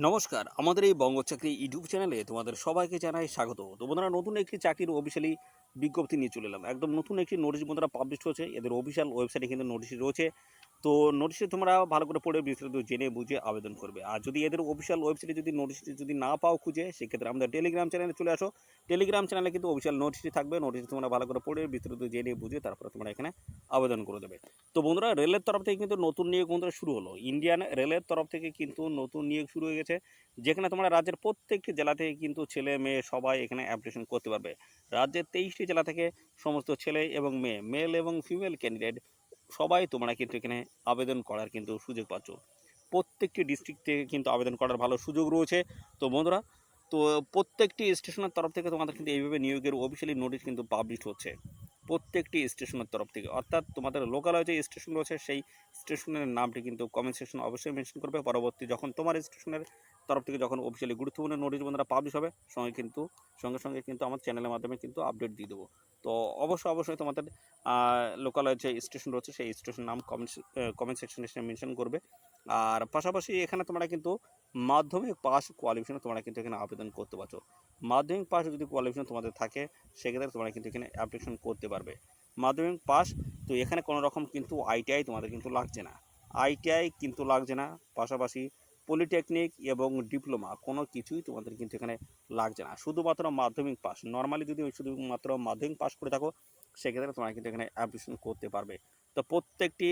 নমস্কার, আমাদের এই বঙ্গ চাকরি ইউটিউব চ্যানেলে তোমাদের সবাইকে জানাই স্বাগত। তো বন্ধুরা, নতুন একটি চাকরির অফিসিয়ালি বিজ্ঞপ্তি নিয়ে চলে এলাম। একদম নতুন একটি নোটিশ বন্ধুরা পাবলিশ হয়েছে, এদের অফিসিয়াল ওয়েবসাইটে কিন্তু নোটিশ রয়েছে। তো নোটিশে তোমরা ভালো করে পড়ে বিস্তারিত জেনে বুঝে আবেদন করবে। আর যদি এদের অফিসিয়াল ওয়েবসাইটে যদি নোটিশটি যদি না পাও খুঁজে, সেক্ষেত্রে আমাদের টেলিগ্রাম চ্যানেলে চলে আসো। টেলিগ্রাম চ্যানেলে কিন্তু অফিসিয়াল নোটিশটি থাকবে। নোটিশটি তোমরা ভালো করে পড়ে বিস্তারিত জেনে বুঝে তারপরে তোমরা এখানে আবেদন করে দেবে। তো বন্ধুরা, রেলের তরফ থেকে কিন্তু নতুন নিয়োগ বন্ধুরা শুরু হলো। ইন্ডিয়ান রেলের তরফ থেকে কিন্তু নতুন নিয়োগ শুরু হয়ে গেছে, যেখানে তোমরা রাজ্যের প্রত্যেকটি জেলা থেকে কিন্তু ছেলে মেয়ে সবাই এখানে অ্যাপ্লিকেশন করতে পারবে। রাজ্যের 23টি জেলা থেকে সমস্ত ছেলে এবং মেয়ে, মেল এবং ফিমেল ক্যান্ডিডেট সবাই তোমরা কিন্তু এখানে আবেদন করার কিন্তু সুযোগ পাচ্ছ। প্রত্যেকটি ডিস্ট্রিক্ট থেকে কিন্তু আবেদন করার ভালো সুযোগ রয়েছে। তো বন্ধুরা, তো প্রত্যেকটি স্টেশনের তরফ থেকে তোমাদের কিন্তু এইভাবে নিয়োগের অফিসিয়ালি নোটিশ কিন্তু পাবলিশ হচ্ছে প্রত্যেকটি স্টেশনের তরফ থেকে। অর্থাৎ তোমাদের লোকালয় যে স্টেশন রয়েছে সেই স্টেশনের নামটি কিন্তু কমেন্ট সেকশনে অবশ্যই মেনশন করবে। পরবর্তী যখন তোমার স্টেশনের তরফ থেকে যখন অফিসিয়ালি গুরুত্বপূর্ণ নোটিশ বন্ধুরা পাবলিশ হবে, সঙ্গে সঙ্গে কিন্তু আমার চ্যানেলের মাধ্যমে কিন্তু আপডেট দিয়ে দেবো। তো অবশ্যই তোমাদের লোকালয় যে স্টেশন রয়েছে সেই স্টেশন নাম কমেন্ট সেকশনে মেনশন করবে। আর পাশাপাশি এখানে তোমরা কিন্তু মাধ্যমিক পাস কোয়ালিফিকেশনে তোমরা কিন্তু এখানে আবেদন করতে পারছো। মাধ্যমিক পাস যদি কোয়ালিফিকেশন তোমাদের থাকে, সেক্ষেত্রে তোমরা কিন্তু এখানে অ্যাপ্লিকেশন করতে পারবে। মাধ্যমিক পাস, তো এখানে কোনো রকম কিন্তু আইটিআই তোমাদের কিন্তু লাগছে না। আইটিআই কিন্তু লাগছে না। পাশাপাশি পলিটেকনিক এবং ডিপ্লোমা কোনো কিছুই তোমাদের কিন্তু এখানে লাগছে না। শুধুমাত্র মাধ্যমিক পাস, নর্মালি যদি শুধুমাত্র মাধ্যমিক পাস করে থাকো, সেক্ষেত্রে তোমরা কিন্তু এখানে অ্যাপ্লিকেশন করতে পারবে। তো প্রত্যেকটি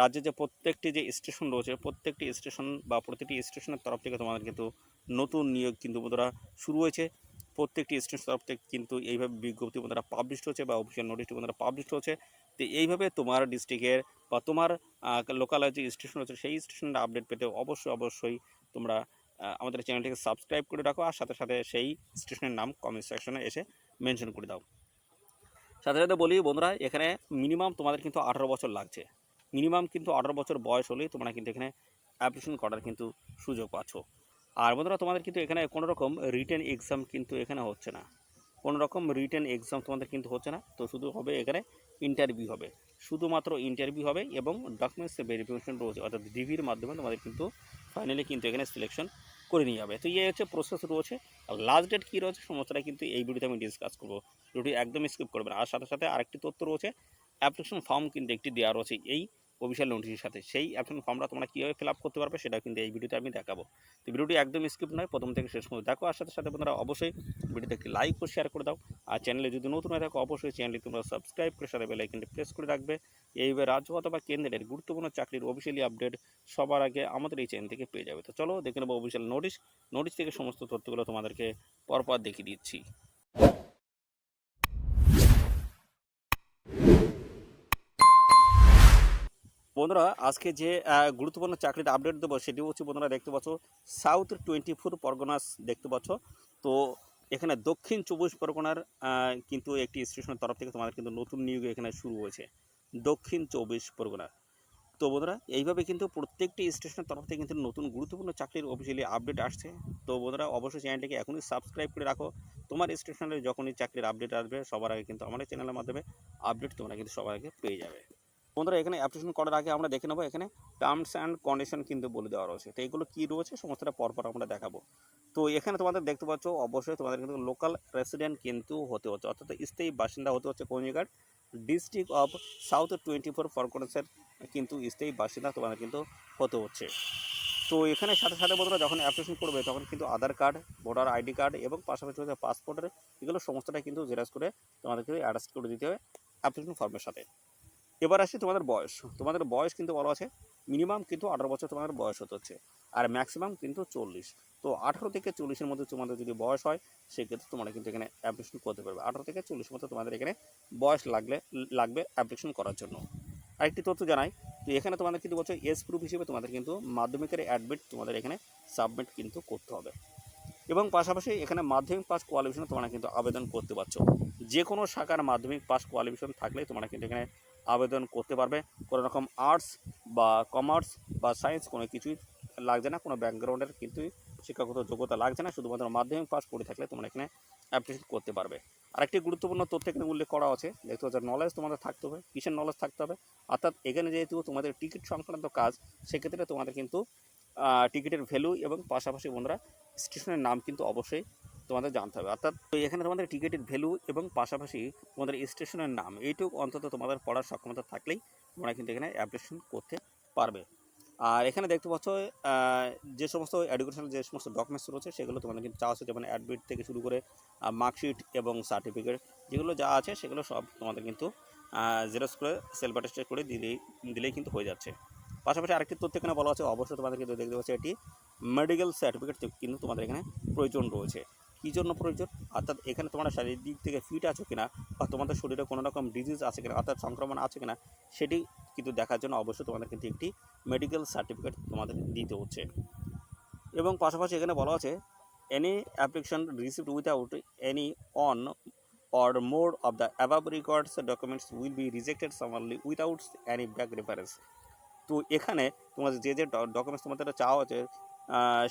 রাজ্যে যে প্রত্যেকটি যে স্টেশন রয়েছে, প্রত্যেকটি স্টেশন বা প্রতিটি স্টেশনের তরফ থেকে তোমাদের কিন্তু নতুন নিয়োগ কিন্তু বন্ধুরা শুরু হয়েছে। প্রত্যেকটি স্টেশনের তরফ থেকে কিন্তু এইভাবে বিজ্ঞপ্তি বন্ধুরা পাবলিশ হচ্ছে বা অফিসিয়াল নোটিশটি বন্ধুরা পাবলিশ হচ্ছে। তো এইভাবে তোমার ডিস্ট্রিক্টের বা তোমার লোকালয় যে স্টেশন রয়েছে সেই স্টেশনের আপডেট পেতে অবশ্যই তোমরা আমাদের চ্যানেলটিকে সাবস্ক্রাইব করে রাখো, আর সাথে সাথে সেই স্টেশনের নাম কমেন্ট সেকশনে এসে মেনশন করে দাও। সাথে সাথে বলি বন্ধুরা, এখানে মিনিমাম তোমাদের কিন্তু 18 বছর লাগছে। মিনিমাম কিন্তু 18 বছর বয়স হলেই তোমরা কিন্তু এখানে অ্যাপ্লিকেশন করার কিন্তু সুযোগ পাচ্ছ। আর বন্ধুরা, তোমাদের কিন্তু এখানে কোনো রকম রিটেন এক্সাম কিন্তু এখানে হচ্ছে না। কোনো রকম রিটেন এক্সাম তোমাদের কিন্তু হচ্ছে না। তো শুধু হবে এখানে ইন্টারভিউ হবে, শুধুমাত্র ইন্টারভিউ হবে এবং ডকুমেন্টস ভেরিফিকেশন রয়েছে, অর্থাৎ ডিভির মাধ্যমে তোমাদের কিন্তু ফাইনালি কিন্তু এখানে সিলেকশন করে নিয়ে যাবে। তো হচ্ছে প্রসেস রয়েছে। আর লাস্ট ডেট কী রয়েছে সমস্তটা কিন্তু এই ভিডিওতে আমি ডিসকাস করবো। ভিডিওটি একদম স্কিপ করবেন। আর সাথে সাথে আরেকটি তথ্য রয়েছে, অ্যাপ্লিকেশন ফর্ম কিন্তু একটি দেওয়া রয়েছে এই অফিসিয়াল নোটিশের সাথে। সেই অ্যাপ্লিকেশন ফর্মটা তোমরা কীভাবে ফিল আপ করতে পারবে সেটা কিন্তু এই ভিডিওতে আমি দেখাবো। তো ভিডিওটি একদম স্কিপ নয়, প্রথম থেকে শেষ পর্যন্ত দেখো। আর সাথে সাথে তোমরা অবশ্যই ভিডিওতে একটি লাইক ও শেয়ার করে দাও। আর চ্যানেলে যদি নতুন হয়ে থাকো, অবশ্যই চ্যানেলটি তোমরা সাবস্ক্রাইব করে সাথে বেল আইকনটি প্রেস করে রাখবে। এইভাবে রাজ্য অথবা কেন্দ্রের গুরুত্বপূর্ণ চাকরির অফিসিয়ালি আপডেট সবার আগে আমাদের এই চ্যানেল থেকে পেয়ে যাবে। তো চলো দেখে নেবো অফিসিয়াল নোটিশ থেকে সমস্ত তথ্যগুলো তোমাদেরকে পরপর দেখিয়ে দিচ্ছি। বন্ধুরা, আজকে যে গুরুত্বপূর্ণ চাকরির আপডেট দেবো সেটি হচ্ছে বন্ধুরা, দেখতে পাচ্ছ সাউথ 24 পরগনাস দেখতে পাচ্ছ। তো এখানে দক্ষিণ 24 পরগনার কিন্তু একটি স্টেশনের তরফ থেকে তোমাদের কিন্তু নতুন নিয়োগ এখানে শুরু হয়েছে, দক্ষিণ 24 পরগনা। তো বন্ধুরা, এইভাবে কিন্তু প্রত্যেকটি স্টেশনের তরফ থেকে কিন্তু নতুন গুরুত্বপূর্ণ চাকরির অফিসিয়ালি আপডেট আসছে। তো বন্ধুরা, অবশ্যই চ্যানেলটিকে এখনই সাবস্ক্রাইব করে রাখো। তোমার স্টেশনের যখনই চাকরির আপডেট আসবে সবার আগে কিন্তু আমাদের চ্যানেলের মাধ্যমে আপডেট তোমরা কিন্তু সবার আগে পেয়ে যাবে। বন্ধুরা, এখানে অ্যাপ্লিকেশন করার আগে আমরা দেখে নেবো এখানে টার্মস অ্যান্ড কন্ডিশন কিন্তু বলে দেওয়া রয়েছে। তো এগুলো কী রয়েছে সমস্তটা পরপর আমরা দেখাবো। তো এখানে তোমাদের দেখতে পাচ্ছ অবশ্যই তোমাদের কিন্তু লোকাল রেসিডেন্ট কিন্তু হতে হচ্ছে, অর্থাৎ স্থায়ী বাসিন্দা হতে হচ্ছে কোন জায়গার, ডিস্ট্রিক্ট অফ সাউথ 24 পরগনাসের কিন্তু স্থায়ী বাসিন্দা তোমাদের কিন্তু হতে হচ্ছে। তো এখানে সাথে সাথে বন্ধুরা যখন অ্যাপ্লিকেশন করবে তখন কিন্তু আধার কার্ড, ভোটার আইডি কার্ড এবং পাশাপাশি হচ্ছে পাসপোর্টের, এগুলো সমস্তটা কিন্তু জেরক্স করে তোমাদেরকে অ্যাটাচ করে দিতে হবে অ্যাপ্লিকেশন ফর্মের সাথে। এবার আসি তোমাদের বয়স। তোমাদের বয়স কিন্তু বলা আছে মিনিমাম কিন্তু 18 বছর তোমাদের বয়স হতে হচ্ছে, আর ম্যাক্সিমাম কিন্তু 40। তো 18 থেকে 40-এর মধ্যে তোমাদের যদি বয়স হয়, সেক্ষেত্রে তোমরা কিন্তু এখানে অ্যাপ্লিকেশন করতে পারবে। 18 থেকে 40 মধ্যে তোমাদের এখানে বয়স লাগবে অ্যাপ্লিকেশন করার জন্য। আরেকটি তথ্য জানাই, তো এখানে তোমাদের কিন্তু বলছে এজ প্রুফ হিসেবে তোমাদের কিন্তু মাধ্যমিকের অ্যাডমিট তোমাদের এখানে সাবমিট কিন্তু করতে হবে। এবং পাশাপাশি এখানে মাধ্যমিক পাস কোয়ালিফিকেশনে তোমরা কিন্তু আবেদন করতে পারছো। যে কোনো শাখার মাধ্যমিক পাস কোয়ালিফিকেশন থাকলে তোমরা কিন্তু এখানে আবেদন করতে পারবে। কোনো রকম আর্টস বা কমার্স বা সায়েন্স কোনো কিছুই লাগছে না, কোনো ব্যাকগ্রাউন্ডের কিন্তু শিক্ষাগত যোগ্যতা লাগছে না। শুধুমাত্র মাধ্যমিক পাস করে থাকলে তোমরা এখানে অ্যাপ্লিকেশন করতে পারবে। আরেকটি গুরুত্বপূর্ণ তথ্য এখানে উল্লেখ করা আছে, দেখতে হচ্ছে নলেজ তোমাদের থাকতে হবে। কিসের নলেজ থাকতে হবে? অর্থাৎ এখানে যেহেতু তোমাদের টিকিট সংক্রান্ত কাজ, সেক্ষেত্রে তোমাদের কিন্তু টিকিটের ভ্যালু এবং পাশাপাশি বন্ধুরা স্টেশনের নাম কিন্তু অবশ্যই তোমাদের জানতে হবে। অর্থাৎ তো এখানে তোমাদের টিকিটের ভ্যালু এবং পাশাপাশি তোমাদের স্টেশনের নাম এইটুকু অন্তত তোমাদের পড়ার সক্ষমতা থাকলেই তোমরা কিন্তু এখানে অ্যাপ্লিকেশন করতে পারবে। আর এখানে দেখতে পাচ্ছ যে সমস্ত এডুকেশনাল যে সমস্ত ডকুমেন্টস রয়েছে সেগুলো তোমাদের কিন্তু চাওয়া আছে, যেমন অ্যাডমিট থেকে শুরু করে মার্কশিট এবং সার্টিফিকেট যেগুলো যা আছে সেগুলো সব তোমাদের কিন্তু জেরক্স করে সেলফ অ্যাটেস্টেড করে দিলেই কিন্তু হয়ে যাচ্ছে। পাশাপাশি আরেকটি তথ্য এখানে বলা আছে, অবশ্যই তোমাদের কিন্তু দেখতে পাচ্ছি এটি মেডিকেল সার্টিফিকেট কিন্তু তোমাদের এখানে প্রয়োজন রয়েছে। কী জন্য প্রয়োজন? অর্থাৎ এখানে তোমরা শারীরিক দিক থেকে ফিট আছো কিনা বা তোমাদের শরীরে কোনো রকম ডিজিজ আছে কিনা অর্থাৎ সংক্রমণ আছে কিনা সেটি কিন্তু দেখার জন্য অবশ্যই তোমাদের কিন্তু একটি মেডিকেল সার্টিফিকেট তোমাদের দিতে হচ্ছে। এবং পাশাপাশি এখানে বলা আছে any application received without any on or more of the above records documents will be rejected summarily without any back reference। তো এখানে তোমাদের যে ডকুমেন্টস তোমাদের চাওয়া আছে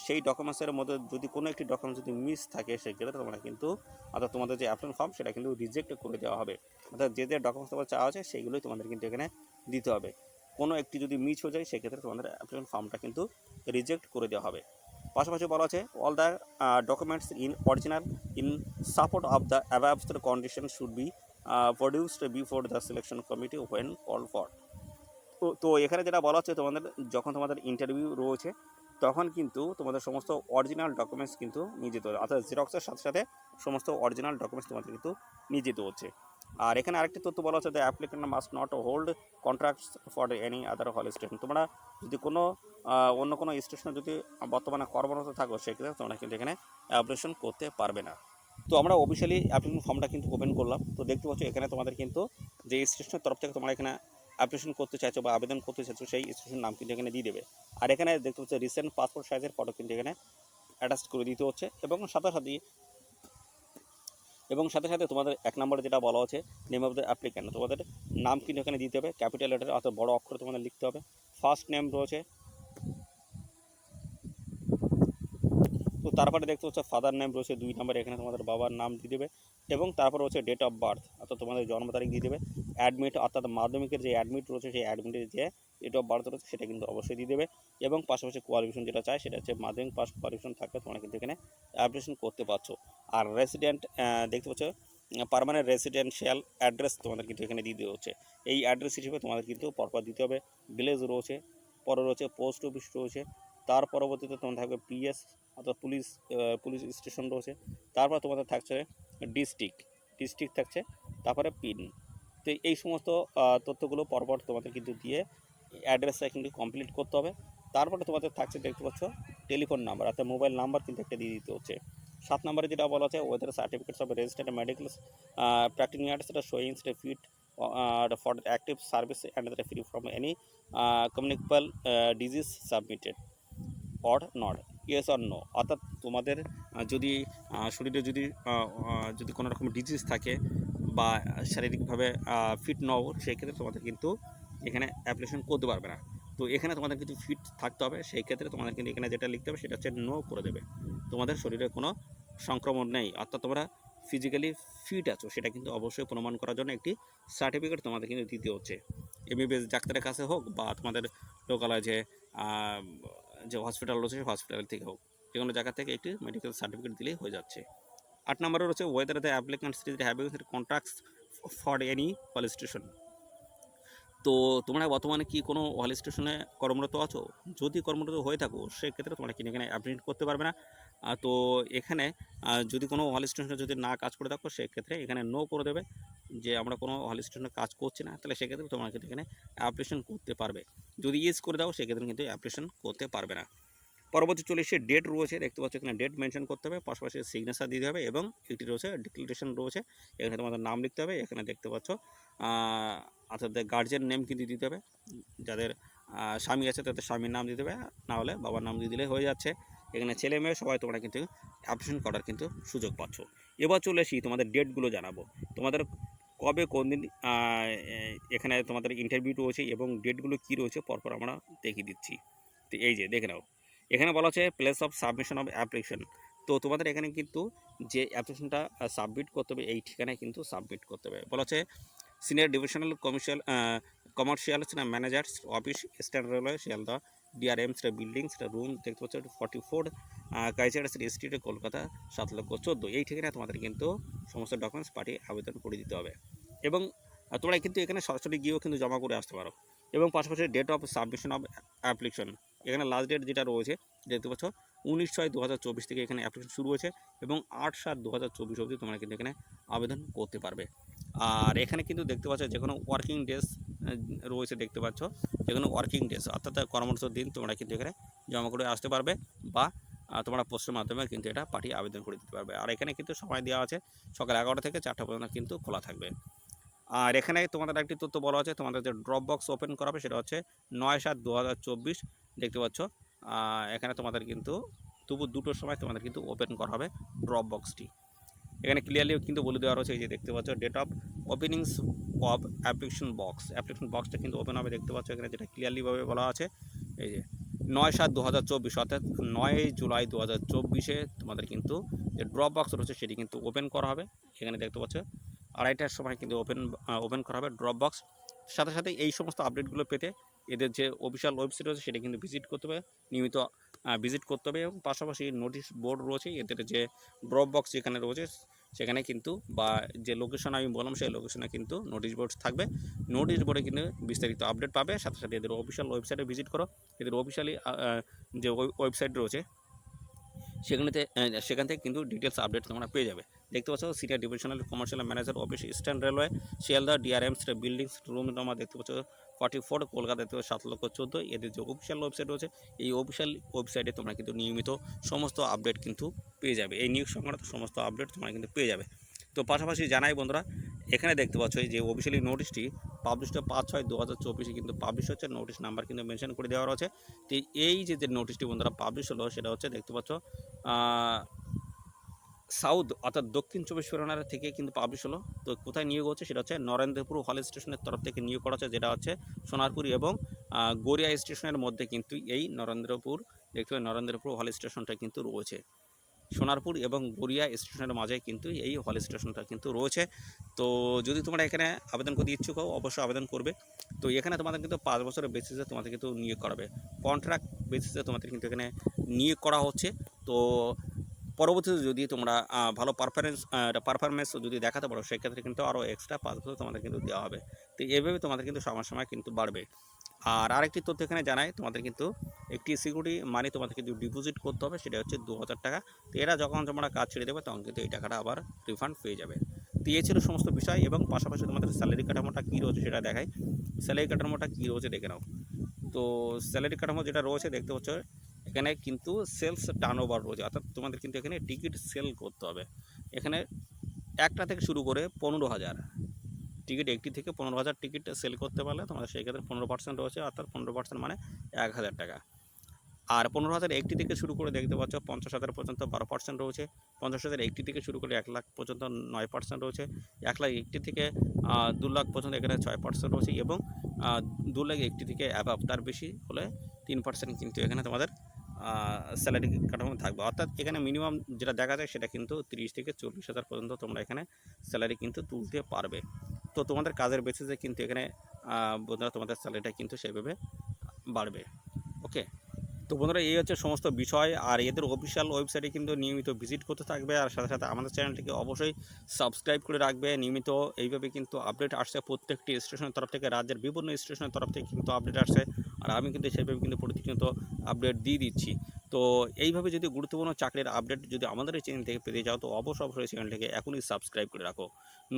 সেই ডকুমেন্টসের মধ্যে যদি কোনো একটি ডকুমেন্টস যদি মিস থাকে সেক্ষেত্রে তোমরা কিন্তু অর্থাৎ তোমাদের যে অ্যাপ্লিকেশন ফর্ম সেটা কিন্তু রিজেক্ট করে দেওয়া হবে। অর্থাৎ যে ডকুমেন্টস তোমার চাওয়া আছে সেইগুলোই তোমাদের কিন্তু এখানে দিতে হবে। কোনো একটি যদি মিস হয়ে যায় সেক্ষেত্রে তোমাদের অ্যাপ্লিকেশন ফর্মটা কিন্তু রিজেক্ট করে দেওয়া হবে। পাশাপাশি বলা আছে all the documents in original in support of the above condition should be produced before the selection committee when call for. তো এখানে যেটা বলা হচ্ছে তোমাদের যখন তোমাদের ইন্টারভিউ রয়েছে তখন কিন্তু তোমাদের সমস্ত অরিজিনাল ডকুমেন্টস কিন্তু নিয়ে যেতে হবে, অর্থাৎ জেরক্সের সাথে সাথে সমস্ত অরিজিনাল ডকুমেন্টস তোমাদের কিন্তু নিয়ে যেতে হচ্ছে। আর এখানে আরেকটি তথ্য বলা হচ্ছে the applicant must not hold contracts for any other হল স্টেশন। তোমরা যদি কোনো অন্য কোনো স্টেশনে যদি বর্তমানে কর্মরত থাকো সেক্ষেত্রে তোমরা কিন্তু এখানে অ্যাপ্লিকেশন করতে পারবে না। তো আমরা অফিসিয়ালি অ্যাপ্লিকেশন ফর্মটা কিন্তু ওপেন করলাম। তো দেখতে পাচ্ছ এখানে তোমাদের কিন্তু যে স্টেশনের তরফ থেকে তোমরা এখানে অ্যাপ্লিকেশন করতে চাইছো বা আবেদন করতে চাইছো সেই স্টেশনের নাম কিন্তু এখানে দিয়ে দেবে। আর এখানে দেখতে পাচ্ছ রিসেন্ট পাসপোর্ট সাইজের ফটো কিন্তু এখানে অ্যাটাচ করে দিতে হচ্ছে। এবং সাথে সাথে তোমাদের 1 নম্বরে যেটা বলা হচ্ছে নেম অফ দ্য অ্যাপ্লিক্যান্ট, তোমাদের নাম কিন্তু এখানে দিতে হবে, ক্যাপিটাল লেটারে অর্থাৎ বড় অক্ষরে তোমাদের লিখতে হবে। ফার্স্ট নেম রয়েছে, তো তারপরে দেখতে হচ্ছে ফাদার নেম রয়েছে 2 নম্বরে, এখানে তোমাদের বাবার নাম দিয়ে দেবে। এবং তারপরে হচ্ছে ডেট অফ বার্থ অর্থাৎ তোমাদের জন্ম তারিখ দিয়ে দেবে। অ্যাডমিট অর্থাৎ মাধ্যমিকের যে অ্যাডমিট রয়েছে সেই অ্যাডমিটের যে ডেট অফ বার্থ রয়েছে সেটা কিন্তু অবশ্যই দিয়ে দেবে। এবং পাশাপাশি কোয়ালিফিকেশন যেটা চাই সেটা হচ্ছে মাধ্যমিক পাস কোয়ালিফিকেশন থাকলে তোমরা কিন্তু এখানে অ্যাপ্লিকেশন করতে পারছো। আর রেসিডেন্ট দেখতে পাচ্ছ পার্মানেন্ট রেসিডেন্সিয়াল অ্যাড্রেস তোমাদের কিন্তু এখানে দিয়ে দেওয়া হচ্ছে। এই অ্যাড্রেস হিসেবে তোমাদের কিন্তু পরপর দিতে হবে। ভিলেজ রয়েছে, পরে রয়েছে পোস্ট অফিস রয়েছে, তার পরবর্তীতে তোমার থাকবে পিএস অর্থাৎ পুলিশ স্টেশন রয়েছে, তারপর তোমাদের থাকছে ডিস্ট্রিক্ট থাকছে, তারপরে পিন। তো এই সমস্ত তথ্যগুলো পরপর তোমাদের কিন্তু দিয়ে অ্যাড্রেসটা কিন্তু কমপ্লিট করতে হবে। তারপরে তোমাদের থাকছে দেখতে পাচ্ছ টেলিফোন নাম্বার অর্থাৎ মোবাইল নাম্বার কিন্তু একটা দিয়ে দিতে হচ্ছে। 7 নম্বরে যেটা বলা আছে whether certificates of registered medical practitioners fit for active service and free from any communicable disease submitted or not, yes or no. অর্থাৎ তোমাদের যদি শরীরে যদি কোনো রকম ডিজিজ থাকে বা শারীরিকভাবে ফিট নও সেই ক্ষেত্রে তোমাদের কিন্তু এখানে অ্যাপ্লিকেশন করতে পারবে না। তো এখানে তোমাদের কিন্তু ফিট থাকতে হবে, সেই ক্ষেত্রে তোমাদের কিন্তু এখানে যেটা লিখতে হবে সেটা হচ্ছে নো করে দেবে। তোমাদের শরীরে কোনো সংক্রমণ নেই অর্থাৎ তোমরা ফিজিক্যালি ফিট আছো সেটা কিন্তু অবশ্যই প্রমাণ করার জন্য একটি সার্টিফিকেট তোমাদের কিন্তু দিতে হচ্ছে। এমবিবিএস ডাক্তারের কাছে হোক বা তোমাদের লোকালয় যে হসপিটাল রয়েছে সেই হসপিটাল থেকে হোক, যে কোনো জায়গা থেকে একটি মেডিকেল সার্টিফিকেট দিলেই হয়ে যাচ্ছে। 8 নম্বরে রয়েছে whether the applicants is having contracts for any হল স্টেশন। তো তোমরা বর্তমানে কি কোনো হল স্টেশনে কর্মরত আছো? যদি কর্মরত হয়ে থাকো সেক্ষেত্রে তোমরা কিন্তু এখানে অ্যাপ্লিকেশন করতে পারবে না। তো এখানে যদি কোনো হল স্টেশনে যদি না কাজ করে থাকো সেক্ষেত্রে এখানে নো করে দেবে যে আমরা কোনো হল স্টেশনে কাজ করছি না, তাহলে সেক্ষেত্রে তোমরা কিন্তু এখানে অ্যাপ্লিকেশন করতে পারবে। যদি ইয়েস করে দাও সেক্ষেত্রে কিন্তু অ্যাপ্লিকেশন করতে পারবে না। পরবর্তী চলে এসে ডেট রয়েছে, দেখতে পাচ্ছ এখানে ডেট মেনশন করতে হবে, পাশাপাশি সিগনেচার দিতে হবে এবং একটি রয়েছে ডিক্লারেশন রয়েছে, এখানে তোমাদের নাম লিখতে হবে। এখানে দেখতে পাচ্ছ অর্থাৎ গার্জিয়ান নেম কিন্তু দিতে হবে, যাদের স্বামী আছে তাদের স্বামীর নাম দিতে হবে, না হলে বাবার নাম দিয়ে দিলে হয়ে যাচ্ছে। এখানে ছেলে মেয়ে সবাই তোমরা কিন্তু অ্যাপ্লিকেশন করার কিন্তু সুযোগ পাচ্ছ। এবার চলে আসি তোমাদের ডেটগুলো জানাবো, তোমাদের কবে কোন দিন এখানে তোমাদের ইন্টারভিউ রয়েছে এবং ডেটগুলো কী রয়েছে পরপর আমরা দেখিয়ে দিচ্ছি। তো এই যে দেখে নাও, এখানে বলা হচ্ছে place of submission of application. তো তোমাদের এখানে কিন্তু যে অ্যাপ্লিকেশনটা সাবমিট করতে হবে এই ঠিকানায় কিন্তু সাবমিট করতে হবে। বলা হচ্ছে senior divisional commercial managers office, eastern railway Sealdah, DRM's buildings room দেখতে পাচ্ছ 44, কাইচার স্ট্রিট কলকাতা 7,14,000। এই ঠিকানায় তোমাদের কিন্তু সমস্ত ডকুমেন্টস পাঠিয়ে আবেদন করে দিতে হবে এবং তোমরা কিন্তু এখানে সরাসরি গিয়েও কিন্তু জমা করে আসতে পারো। এবং পাশাপাশি date of submission of application, এখানে লাস্ট ডেট যেটা রয়েছে দেখতে পাচ্ছ 19/6/2024 থেকে এখানে অ্যাপ্লিকেশন শুরু হয়েছে এবং 8/7/2024 অবধি তোমরা কিন্তু এখানে আবেদন করতে পারবে। আর এখানে কিন্তু দেখতে পাচ্ছ যে কোনো ওয়ার্কিং ডেজ রয়েছে, দেখতে পাচ্ছ যে কোনো ওয়ার্কিং ডেজ অর্থাৎ কর্মরত দিন তোমরা কিন্তু এখানে জমা করে আসতে পারবে বা তোমরা পোস্টের মাধ্যমে কিন্তু এটা পাঠিয়ে আবেদন করে দিতে পারবে। আর এখানে কিন্তু সময় দেওয়া আছে সকাল 11টা থেকে 4টা পর্যন্ত কিন্তু খোলা থাকবে। আর এখানে তোমাদের একটি তথ্য বলা আছে, তোমাদের যে ড্রপ বক্স ওপেন করা হবে সেটা হচ্ছে 9/7/2024 দেখতে পাচ্ছ। এখানে তোমাদের কিন্তু দুপুর 2টোর সময় তোমাদের কিন্তু ওপেন করা হবে ড্রপ বক্সটি। এখানে ক্লিয়ারলি কিন্তু বলে দেওয়া রয়েছে, এই যে দেখতে পাচ্ছ date of openings of application বক্সটা কিন্তু ওপেন হবে দেখতে পাচ্ছ এখানে, যেটা ক্লিয়ারলিভাবে বলা আছে এই যে 9/7/2024 অর্থাৎ 9 জুলাই 2024 তোমাদের কিন্তু যে ড্রপ বক্স রয়েছে সেটি কিন্তু ওপেন করা হবে। এখানে দেখতে পাচ্ছ 2:30টার সময় কিন্তু ওপেন করা হবে ড্রপ বক্স। সাথে সাথে এই সমস্ত আপডেটগুলো পেতে এদের যে অফিসিয়াল ওয়েবসাইট রয়েছে সেটা কিন্তু ভিজিট করতে হবে, নিয়মিত ভিজিট করতে হবে। এবং পাশাপাশি নোটিশ বোর্ড রয়েছে, এদের যে ড্রপ বক্স যেখানে রয়েছে সেখানে কিন্তু বা যে লোকেশন আমি বললাম সেই লোকেশনে কিন্তু নোটিশ বোর্ড থাকবে। নোটিশ বোর্ডে কিন্তু বিস্তারিত আপডেট পাবে। সাথে সাথে এদের অফিসিয়াল ওয়েবসাইটে ভিজিট করো, এদের অফিসিয়ালি যে ওয়েবসাইট রয়েছে সেখান থেকে কিন্তু ডিটেলস আপডেট তোমরা পেয়ে যাবে। দেখতে পাচ্ছ senior divisional commercial manager office, eastern railway Sealdah, DRM's buildings room number দেখতে পাচ্ছ 44, কলকাতা দেখতে পাচ্ছ 7,14,000। এদের যে অফিসিয়াল ওয়েবসাইট রয়েছে এই অফিসিয়াল ওয়েবসাইটে তোমরা কিন্তু নিয়মিত সমস্ত আপডেট কিন্তু পেয়ে যাবে, এই নিয়োগ সংক্রান্ত সমস্ত আপডেট তোমরা কিন্তু পেয়ে যাবে। তো পাশাপাশি জানাই বন্ধুরা, এখানে দেখতে পাচ্ছ এই যে অফিসিয়ালি নোটিশটি পাবলিশড 5/6/2024 কিন্তু পাবলিশ হচ্ছে, নোটিশ নাম্বার কিন্তু মেনশন করে দেওয়া রয়েছে। তো এই যে নোটিশটি বন্ধুরা পাবলিশ হলো সেটা হচ্ছে দেখতে পাচ্ছ সাউথ অর্থাৎ দক্ষিণ 24 পরগনার থেকে কিন্তু পাবলিশ হলো। তো কোথায় নিয়োগ হচ্ছে সেটা হচ্ছে নরেন্দ্রপুর হল স্টেশনের তরফ থেকে নিয়োগ করা হচ্ছে, যেটা হচ্ছে সোনারপুর এবং গড়িয়া স্টেশনের মধ্যে কিন্তু এই নরেন্দ্রপুর দেখতে পাবেন, নরেন্দ্রপুর হল স্টেশনটা কিন্তু রয়েছে। সোনারপুর এবং গড়িয়া স্টেশনের মাঝে কিন্তু এই হল স্টেশনটা কিন্তু রয়েছে। তো যদি তোমরা এখানে আবেদন করতে ইচ্ছুক হও অবশ্যই আবেদন করবে। তো এখানে তোমাদের কিন্তু 5 বছরের বেসিসে তোমাদের কিন্তু নিয়োগ করাবে, কন্ট্রাক্ট বেসিসে তোমাদের কিন্তু এখানে নিয়োগ করা হচ্ছে। তো পরবর্তীতে যদি তোমরা ভালো পারফরমেন্স যদি দেখাতে পারো সেক্ষেত্রে কিন্তু আরও এক্সট্রা 5 বছর তোমাদের কিন্তু দেওয়া হবে। তো এইভাবে তোমাদের কিন্তু সময় সময় কিন্তু বাড়বে। আর আরেকটি তথ্য এখানে জানাই, তোমাদের কিন্তু একটি সিকিউরিটি মানি তোমাদের কিন্তু ডিপোজিট করতে হবে, সেটা হচ্ছে 2,000 টাকা। তো এরা যখন তোমরা কাজ ছেড়ে দেবে তখন কিন্তু এই টাকাটা আবার রিফান্ড পেয়ে যাবে। তো এই ছিল সমস্ত বিষয়। এবং পাশাপাশি তোমাদের স্যালারি কাঠামোটা কী রয়েছে সেটা দেখাই। স্যালারি কাঠামোটা কী রয়েছে দেখে নাও। তো স্যালারি কাঠামো যেটা রয়েছে দেখতে পাচ্ছ এখানে কিন্তু সেলস টার্নওভার রয়েছে, অর্থাৎ তোমাদের কিন্তু এখানে টিকিট সেল করতে হবে। এখানে একটা থেকে শুরু করে 15,000 টিকিট, একটি থেকে 15,000 টিকিট সেল করতে পারলে তোমাদের সেই ক্ষেত্রে 15% রয়েছে, অর্থাৎ 15% মানে 1,000 টাকা। আর 15,000 একটি থেকে শুরু করে দেখতে পাচ্ছ 50,000 পর্যন্ত 12% রয়েছে, 50,000 একটি থেকে শুরু করে 1 লাখ পর্যন্ত 9% রয়েছে, 1 লাখ একটি থেকে 2 লাখ পর্যন্ত এখানে 6% রয়েছে এবং 2 লাখ একটি থেকে অ্যাভাব তার বেশি হলে 3% কিন্তু এখানে তোমাদের স্যালারি কাঠামো থাকবে। অর্থাৎ এখানে মিনিমাম যেটা দেখা যায় সেটা কিন্তু 30 থেকে 40,000 পর্যন্ত তোমরা এখানে স্যালারি কিন্তু তুলতে পারবে। তো তোমাদের কাজের বেসিসে কিন্তু এখানে বন্ধুরা তোমাদের স্যালারিটা কিন্তু সেভাবে বাড়বে। ওকে, তো বন্ধুরা এই হচ্ছে সমস্ত বিষয়। আর এদের অফিসিয়াল ওয়েবসাইটে কিন্তু নিয়মিত ভিজিট করতে থাকবে, আর সাথে সাথে আমাদের চ্যানেলটিকে অবশ্যই সাবস্ক্রাইব করে রাখবে। নিয়মিত এইভাবে কিন্তু আপডেট আসছে প্রত্যেকটি স্টেশনের তরফ থেকে, রাজ্যের বিভিন্ন স্টেশনের তরফ থেকে কিন্তু আপডেট আসছে, আর আমি কিন্তু সেইভাবে কিন্তু প্রতিনিয়ত আপডেট দিয়ে দিচ্ছি। তো এইভাবে যদি গুরুত্বপূর্ণ চাকরির আপডেট যদি আমাদের এই চ্যানেল থেকে পেতে যাও তো অবশ্যই চ্যানেলটিকে এখনই সাবস্ক্রাইব করে রাখো।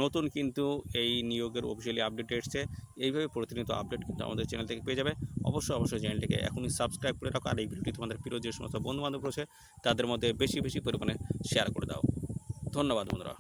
নতুন কিন্তু এই নিয়োগের অফিসিয়ালি আপডেট এসছে, এইভাবে প্রতিনিয়ত আপডেট কিন্তু আমাদের চ্যানেল থেকে পেয়ে যাবে। অবশ্যই চ্যানেলটিকে এখনই সাবস্ক্রাইব করে রাখো, আর এই ভিডিওটি তোমাদের প্রিয় যে সমস্ত বন্ধুবান্ধব রয়েছে তাদের মধ্যে বেশি বেশি পরিমাণে শেয়ার করে দাও। ধন্যবাদ বন্ধুরা।